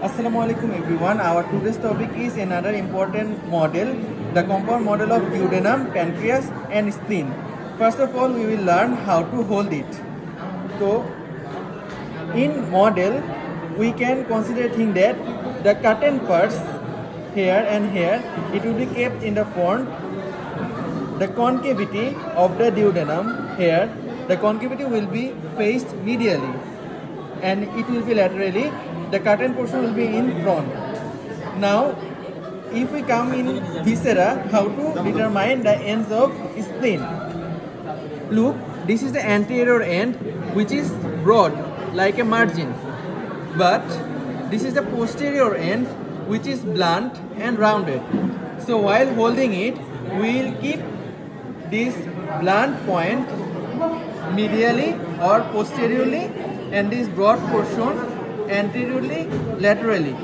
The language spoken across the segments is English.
Assalamualaikum everyone. Our today's topic is another important model, the compound model of duodenum, pancreas and spleen. First of all, we will learn how to hold it. So, in model, we can consider thing that the curtain parts here and here, it will be kept in the front. The concavity of the duodenum here, the concavity will be faced medially and it will be laterally. The curtain portion will be in front. Now, if we come in viscera, how to determine the ends of spleen? Look, this is the anterior end which is broad like a margin, but this is the posterior end which is blunt and rounded. So while holding it, we will keep this blunt point medially or posteriorly and this broad portion anteriorly, laterally,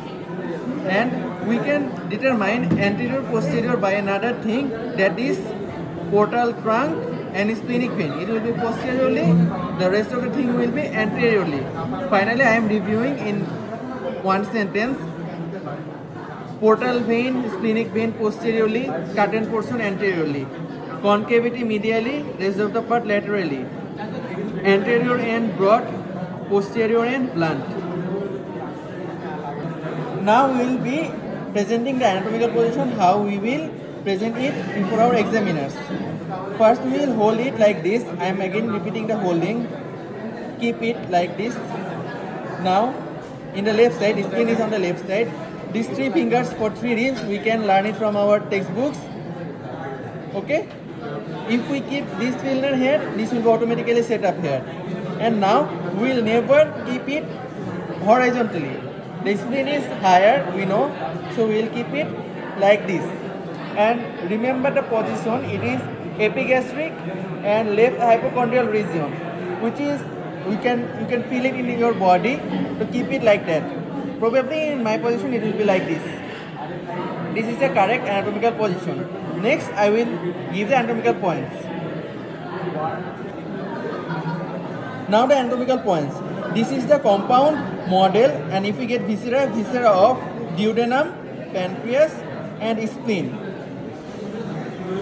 and we can determine anterior posterior by another thing, that is portal trunk and splenic vein. It will be posteriorly, the rest of the thing will be anteriorly. Finally, I am reviewing in one sentence: portal vein, splenic vein posteriorly, curtain portion anteriorly, concavity medially, rest of the part laterally, anterior end broad, posterior end blunt. Now we will be presenting the anatomical position, how we will present it before our examiners. First we will hold it like this. I am again repeating the holding. Keep it like this. Now in the left side, spleen is on the left side. These three fingers for three ribs, we can learn it from our textbooks. Okay? If we keep this finger here, this will be automatically set up here. And now we will never keep it horizontally. The spleen is higher, we know, so we will keep it like this. And remember the position, it is epigastric and left hypochondrial region, which is you can feel it in your body. To keep it like that. Probably in my position it will be like this. This is the correct anatomical position. Next, I will give the anatomical points. Now the anatomical points. This is the compound model, and if we get viscera of duodenum, pancreas and spleen.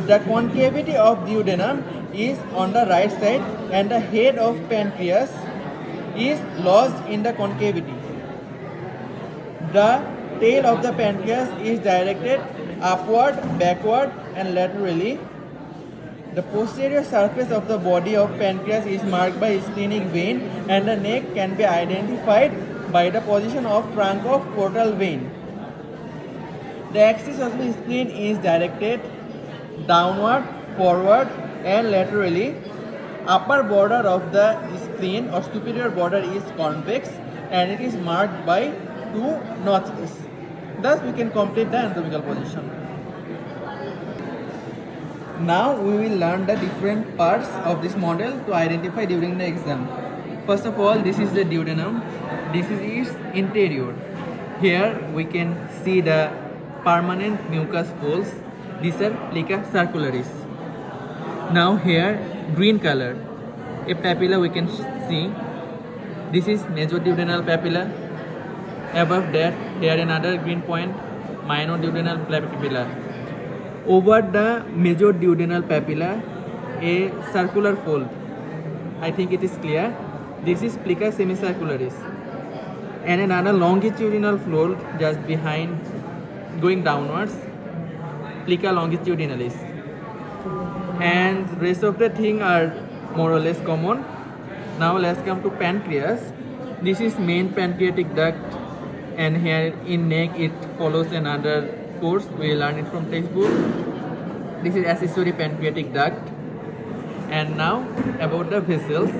The concavity of duodenum is on the right side and the head of pancreas is lodged in the concavity. The tail of the pancreas is directed upward, backward and laterally. The posterior surface of the body of pancreas is marked by splenic vein and the neck can be identified by the position of trunk of portal vein. The axis of the spleen is directed downward, forward and laterally. Upper border of the spleen or superior border is convex and it is marked by two notches. Thus we can complete the anatomical position. Now we will learn the different parts of this model to identify during the exam. First of all, this is the duodenum. This is its interior. Here we can see the permanent mucus folds. These are plica circularis. Now here, green color, a papilla we can see. This is mesoduodenal papilla. Above that, here another green point, minor duodenal papilla. Over the mesoduodenal papilla, a circular fold. I think it is clear. This is plica semicircularis. And another longitudinal fold just behind, going downwards, plica longitudinalis. And rest of the thing are more or less common. Now let's come to pancreas. This is main pancreatic duct, and here in neck it follows another course. We learn it from textbook. This is accessory pancreatic duct. And now about the vessels.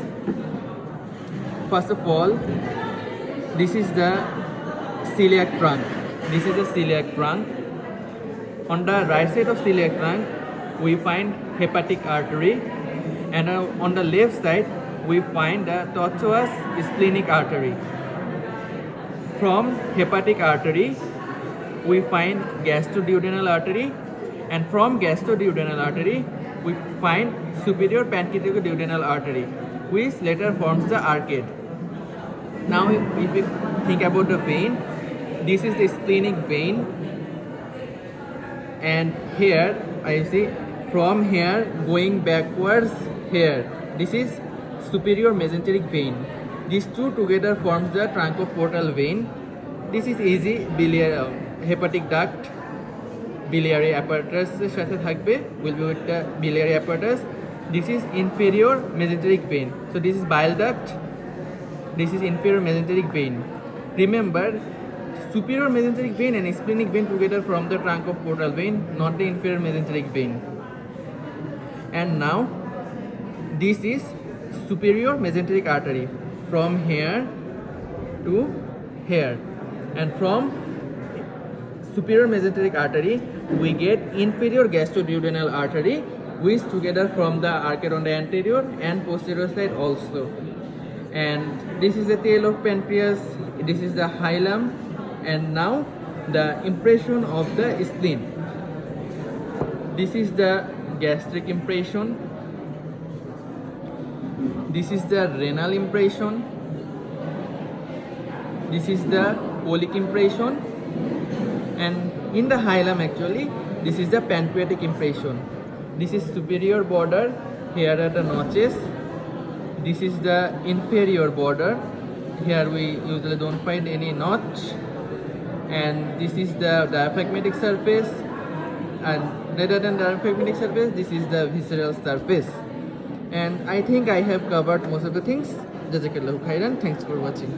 First of all, this is the celiac trunk. This is the celiac trunk. On the right side of celiac trunk, we find hepatic artery, and on the left side, we find the tortuous splenic artery. From hepatic artery, we find gastroduodenal artery, and from gastroduodenal artery, we find superior pancreaticoduodenal artery, which later forms the arcade. Now, if we think about the vein, This is the splenic vein, and here I see from here going backwards here. This is superior mesenteric vein. These two together forms the truncoportal vein. This is easy, biliary hepatic duct, biliary apparatus সাথে থাকবে, will be with the biliary apparatus. This is inferior mesenteric vein. So this is bile duct. This is inferior mesenteric vein. Remember, superior mesenteric vein and splenic vein together from the trunk of portal vein, not the inferior mesenteric vein. And now this is superior mesenteric artery from here to here, and from superior mesenteric artery we get inferior gastroduodenal artery, which together from the arcade on the anterior and posterior side also. And this is the tail of pancreas, this is the hilum, and now the impression of the spleen. This is the gastric impression, this is the renal impression, this is the colic impression, and in the hilum actually this is the pancreatic impression. This is superior border, here are the notches. This is the inferior border, here we usually don't find any notch, and this is the diaphragmatic surface, and rather than diaphragmatic surface, this is the visceral surface. And I think I have covered most of the things. Jazakallahu khairan. Thanks for watching.